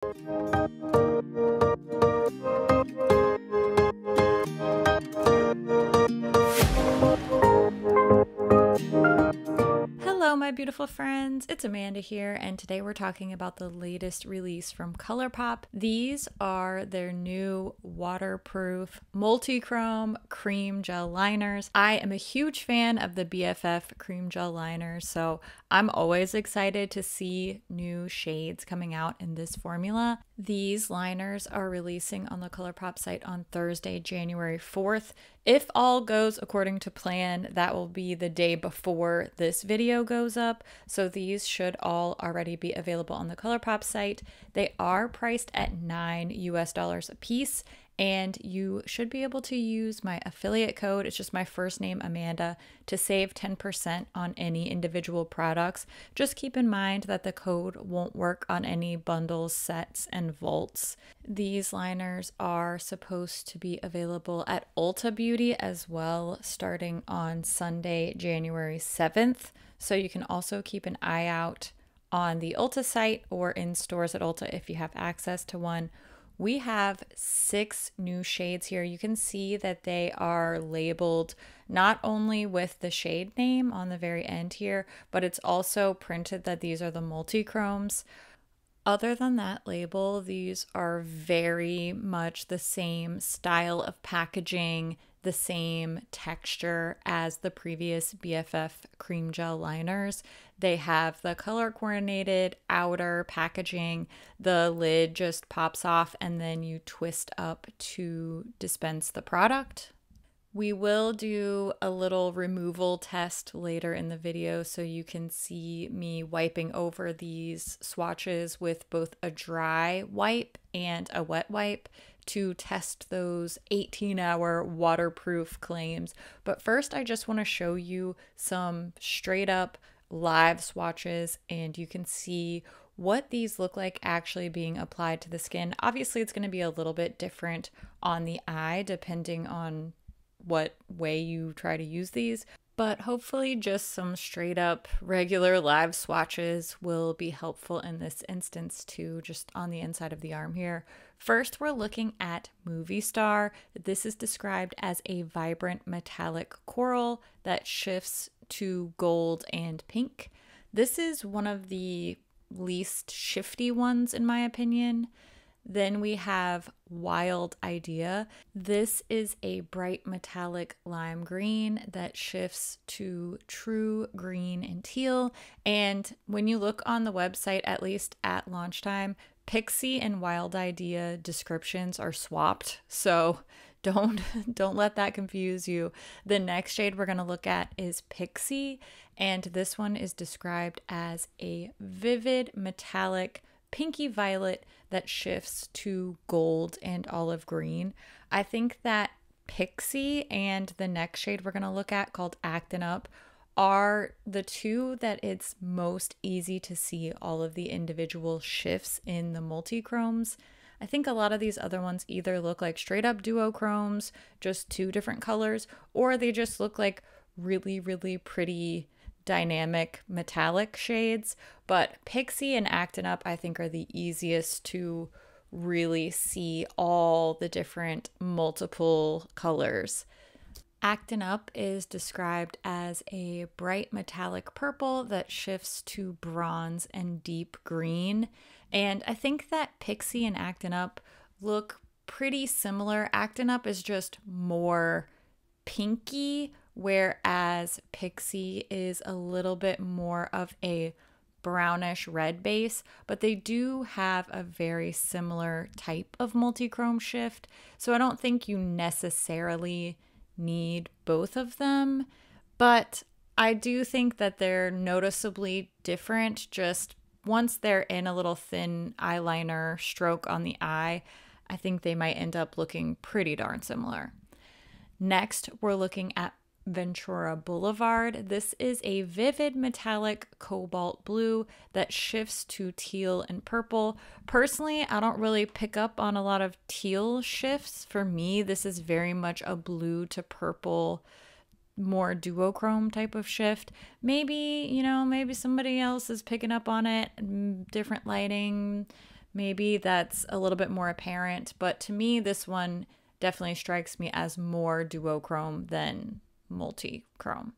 Hello, my beautiful friends. It's Amanda here, and today we're talking about the latest release from ColourPop. These are their new waterproof multi-chrome cream gel liners. I am a huge fan of the BFF cream gel liners, so I'm always excited to see new shades coming out in this formula. These liners are releasing on the ColourPop site on Thursday, January 4th. If all goes according to plan, that will be the day before this video goes up. So these should all already be available on the ColourPop site. They are priced at $9 US a piece, and you should be able to use my affiliate code. It's just my first name, Amanda, to save 10% on any individual products. Just keep in mind that the code won't work on any bundles, sets, and vaults. These liners are supposed to be available at Ulta Beauty as well, starting on Sunday, January 7th. So you can also keep an eye out on the Ulta site or in stores at Ulta if you have access to one. We have 6 new shades here. You can see that they are labeled not only with the shade name on the very end here, but it's also printed that these are the multi-chromes. Other than that label, these are very much the same style of packaging, the same texture as the previous BFF cream gel liners. They have the color coordinated outer packaging. The lid just pops off and then you twist up to dispense the product. We will do a little removal test later in the video so you can see me wiping over these swatches with both a dry wipe and a wet wipe to test those 18-hour waterproof claims. But first, I just want to show you some straight up live swatches, and you can see what these look like actually being applied to the skin. Obviously, it's going to be a little bit different on the eye depending on what way you try to use these, but hopefully just some straight up regular live swatches will be helpful in this instance too, just on the inside of the arm here. First, we're looking at Movie Star. This is described as a vibrant metallic coral that shifts to gold and pink. This is one of the least shifty ones in my opinion. Then we have Wild Idea. This is a bright metallic lime green that shifts to true green and teal. And when you look on the website, at least at launch time, Pixie and Wild Idea descriptions are swapped. So don't let that confuse you. The next shade we're going to look at is Pixie, and this one is described as a vivid metallic pinky violet that shifts to gold and olive green. I think that Pixie and the next shade we're going to look at called Actin' Up are the two that it's most easy to see all of the individual shifts in the multi-chromes. I think a lot of these other ones either look like straight up duochromes, just 2 different colors, or they just look like really, really pretty dynamic metallic shades. But Pixie and Actin' Up I think are the easiest to really see all the different multiple colors. Actin' Up is described as a bright metallic purple that shifts to bronze and deep green. And I think that Pixie and Actin' Up look pretty similar. Actin' Up is just more pinky, whereas Pixie is a little bit more of a brownish red base, but they do have a very similar type of multi-chrome shift. So I don't think you necessarily need both of them, but I do think that they're noticeably different. Just once they're in a little thin eyeliner stroke on the eye, I think they might end up looking pretty darn similar. Next, we're looking at Ventura Boulevard. This is a vivid metallic cobalt blue that shifts to teal and purple. Personally, I don't really pick up on a lot of teal shifts. For me, this is very much a blue to purple, more duochrome type of shift. Maybe, maybe somebody else is picking up on it, different lighting. maybe that's a little bit more apparent, but to me, this one definitely strikes me as more duochrome than multichrome.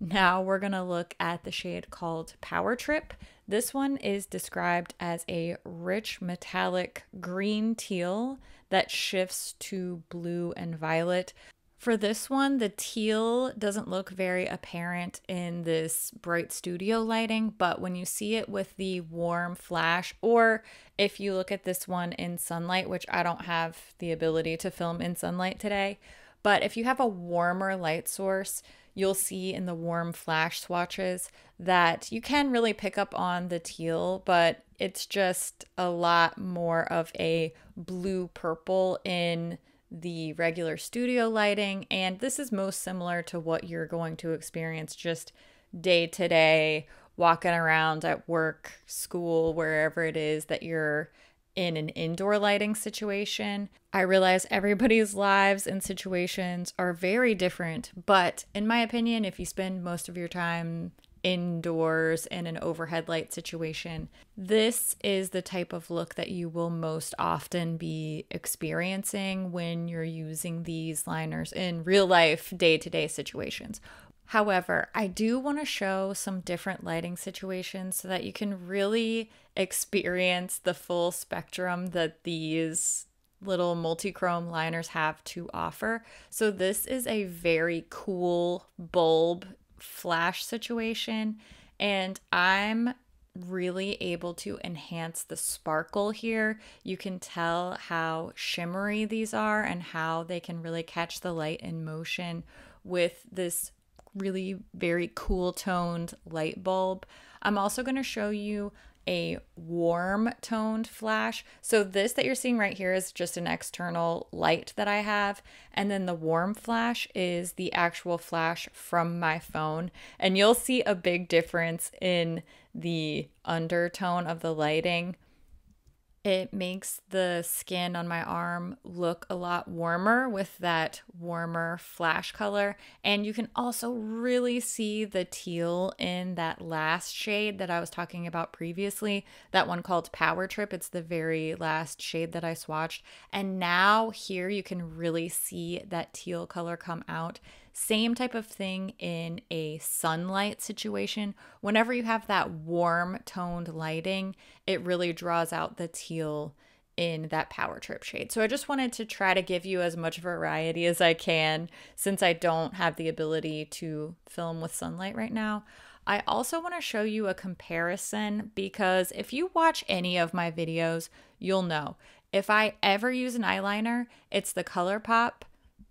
Now we're going to look at the shade called Power Trip. This one is described as a rich metallic green teal that shifts to blue and violet. For this one, the teal doesn't look very apparent in this bright studio lighting, but when you see it with the warm flash, or if you look at this one in sunlight, which I don't have the ability to film in sunlight today, but if you have a warmer light source, you'll see in the warm flash swatches that you can really pick up on the teal, but it's just a lot more of a blue purple in the regular studio lighting. And this is most similar to what you're going to experience just day to day, walking around at work, school, wherever it is that you're in an indoor lighting situation. I realize everybody's lives and situations are very different, but in my opinion, if you spend most of your time indoors in an overhead light situation, this is the type of look that you will most often be experiencing when you're using these liners in real life, day-to-day situations. However, I do want to show some different lighting situations so that you can really experience the full spectrum that these little multi-chrome liners have to offer. So this is a very cool bulb flash situation, and I'm really able to enhance the sparkle here. You can tell how shimmery these are and how they can really catch the light in motion with this really very cool toned light bulb. I'm also going to show you a warm toned flash. So this that you're seeing right here is just an external light that I have. And then the warm flash is the actual flash from my phone. And you'll see a big difference in the undertone of the lighting. It makes the skin on my arm look a lot warmer with that warmer flash color. And you can also really see the teal in that last shade that I was talking about previously, that one called Power Trip. It's the very last shade that I swatched. And now here you can really see that teal color come out. Same type of thing in a sunlight situation. Whenever you have that warm toned lighting, it really draws out the teal in that Power Trip shade. So I just wanted to try to give you as much variety as I can since I don't have the ability to film with sunlight right now. I also want to show you a comparison because if you watch any of my videos, you'll know. If I ever use an eyeliner, it's the ColourPop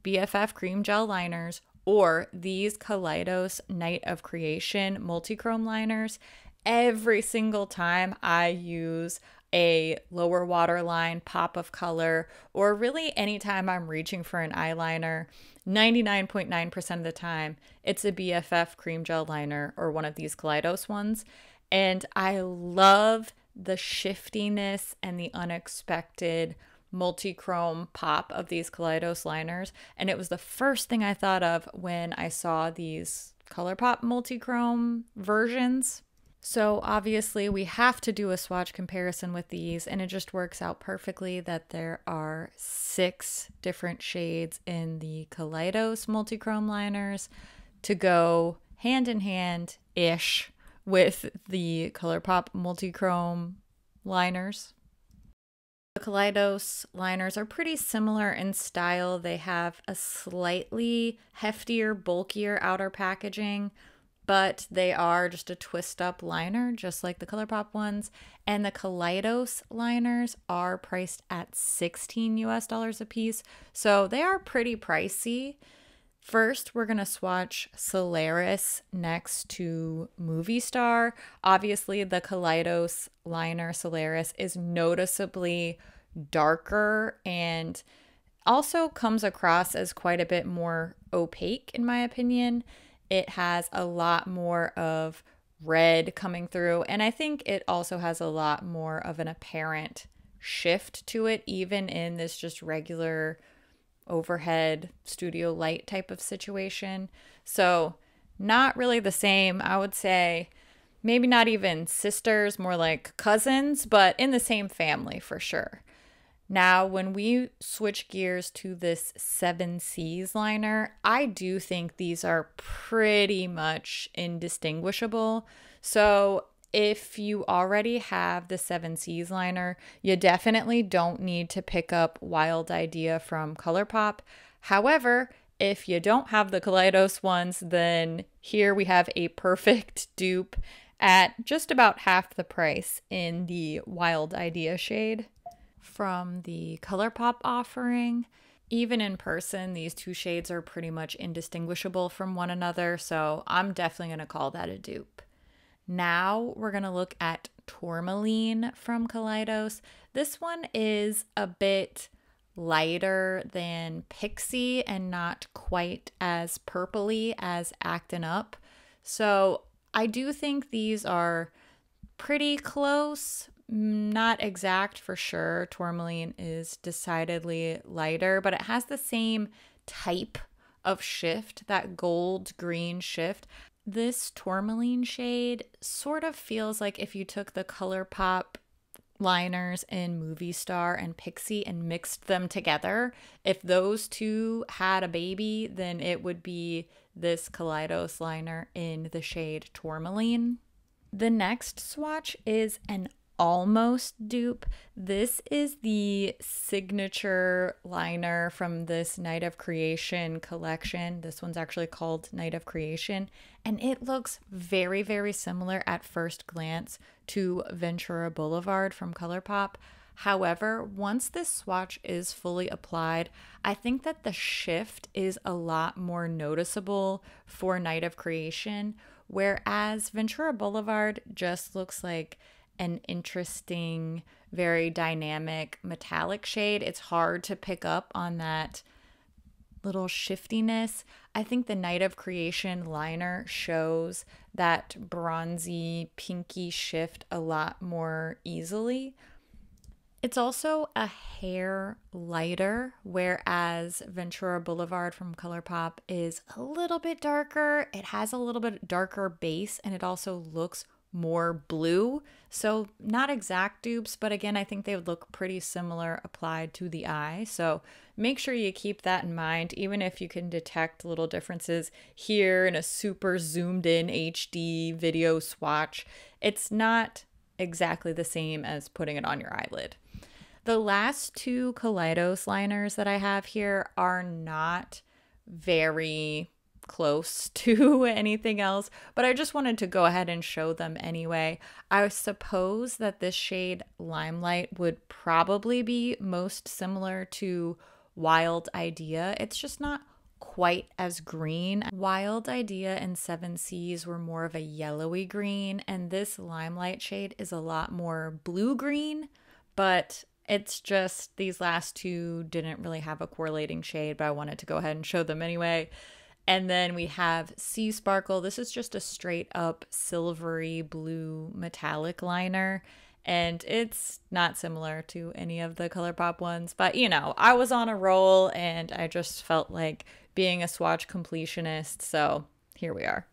BFF Creme Gel liners or these Kaleidos Night of Creation multi-chrome liners. Every single time I use a lower waterline pop of color, or really anytime I'm reaching for an eyeliner, 99.9% of the time, it's a BFF Creme Gel liner or one of these Kaleidos ones. And I love the shiftiness and the unexpected multi-chrome pop of these Kaleidos liners, and it was the first thing I thought of when I saw these ColourPop multi-chrome versions. So obviously we have to do a swatch comparison with these, and it just works out perfectly that there are 6 different shades in the Kaleidos multi-chrome liners to go hand in hand-ish with the ColourPop multi-chrome liners. The Kaleidos liners are pretty similar in style. They have a slightly heftier, bulkier outer packaging, but they are just a twist up liner, just like the ColourPop ones. And the Kaleidos liners are priced at $16 US a piece, so they are pretty pricey. First, we're going to swatch Solaris next to Movie Star. Obviously, the Kaleidos liner Solaris is noticeably darker and also comes across as quite a bit more opaque, in my opinion. It has a lot more of red coming through, and I think it also has a lot more of an apparent shift to it, even in this just regular overhead studio light type of situation. So not really the same. I would say maybe not even sisters, more like cousins, but in the same family for sure. Now, when we switch gears to this 7Cs liner, I do think these are pretty much indistinguishable. So if you already have the 7Cs liner, you definitely don't need to pick up Wild Idea from ColourPop. However, if you don't have the Kaleidos ones, then here we have a perfect dupe at just about half the price in the Wild Idea shade from the ColourPop offering. Even in person, these two shades are pretty much indistinguishable from one another, so I'm definitely going to call that a dupe. Now we're going to look at Tourmaline from Kaleidos. This one is a bit lighter than Pixie and not quite as purpley as Actin' Up. So I do think these are pretty close. Not exact for sure. Tourmaline is decidedly lighter, but it has the same type of shift, that gold green shift. This Tourmaline shade sort of feels like if you took the ColourPop liners in Movie Star and Pixie and mixed them together. If those two had a baby, then it would be this Kaleidos liner in the shade Tourmaline. The next swatch is an almost dupe. This is the signature liner from this Night of Creation collection. This one's actually called Night of Creation, and it looks very, very similar at first glance to Ventura Boulevard from ColourPop. However, once this swatch is fully applied, I think that the shift is a lot more noticeable for Night of Creation, whereas Ventura Boulevard just looks like an interesting, very dynamic metallic shade. It's hard to pick up on that little shiftiness. I think the Night of Creation liner shows that bronzy, pinky shift a lot more easily. It's also a hair lighter, whereas Ventura Boulevard from ColourPop is a little bit darker. It has a little bit darker base, and it also looks more blue. So not exact dupes, but again, I think they would look pretty similar applied to the eye. So make sure you keep that in mind, even if you can detect little differences here in a super zoomed in HD video swatch. It's not exactly the same as putting it on your eyelid. The last two Kaleidos liners that I have here are not very close to anything else, but I just wanted to go ahead and show them anyway. I suppose that this shade Limelight would probably be most similar to Wild Idea. It's just not quite as green. Wild Idea and 7Cs were more of a yellowy green, and this Limelight shade is a lot more blue-green, but it's just these last two didn't really have a correlating shade, but I wanted to go ahead and show them anyway. And then we have Sea Sparkle. This is just a straight up silvery blue metallic liner. And it's not similar to any of the ColourPop ones. But, you know, I was on a roll and I just felt like being a swatch completionist. So here we are.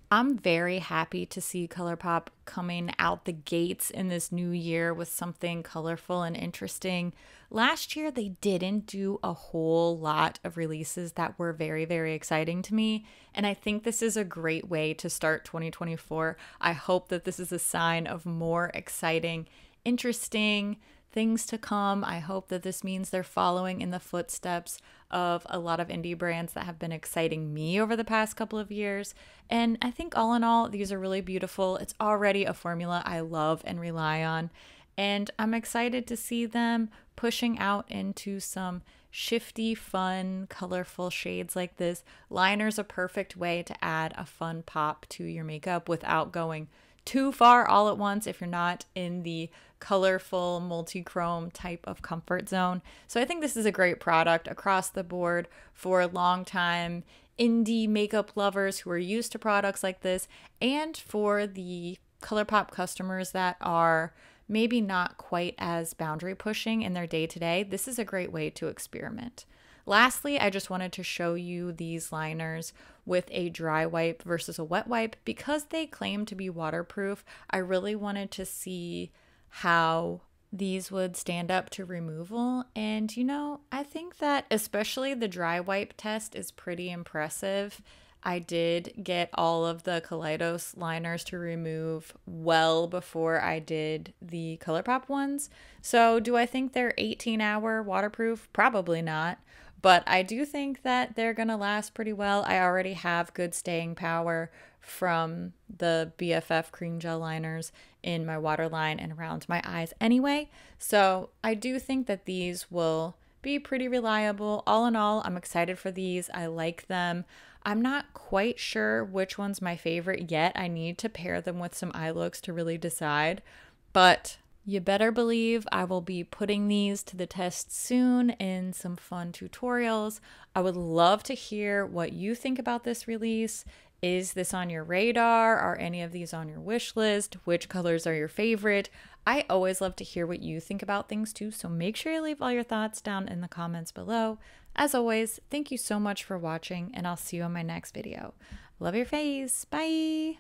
I'm very happy to see ColourPop coming out the gates in this new year with something colorful and interesting. Last year, they didn't do a whole lot of releases that were very, very exciting to me. And I think this is a great way to start 2024. I hope that this is a sign of more exciting, interesting things to come. I hope that this means they're following in the footsteps of a lot of indie brands that have been exciting me over the past couple of years. And I think all in all, these are really beautiful. It's already a formula I love and rely on. And I'm excited to see them pushing out into some shifty, fun, colorful shades like this. Liner's a perfect way to add a fun pop to your makeup without going too far all at once if you're not in the colorful multi-chrome type of comfort zone. So I think this is a great product across the board for long-time indie makeup lovers who are used to products like this, and for the ColourPop customers that are maybe not quite as boundary pushing in their day-to-day. This is a great way to experiment. Lastly, I just wanted to show you these liners with a dry wipe versus a wet wipe. Because they claim to be waterproof, I really wanted to see how these would stand up to removal. And you know, I think that especially the dry wipe test is pretty impressive. I did get all of the Kaleidos liners to remove well before I did the ColourPop ones. So do I think they're 18-hour waterproof? Probably not. But I do think that they're going to last pretty well. I already have good staying power from the BFF Creme gel liners in my waterline and around my eyes anyway. So I do think that these will be pretty reliable. All in all, I'm excited for these. I like them. I'm not quite sure which one's my favorite yet. I need to pair them with some eye looks to really decide. But you better believe I will be putting these to the test soon in some fun tutorials. I would love to hear what you think about this release. Is this on your radar? Are any of these on your wish list? Which colors are your favorite? I always love to hear what you think about things too, so make sure you leave all your thoughts down in the comments below. As always, thank you so much for watching, and I'll see you on my next video. Love your face. Bye!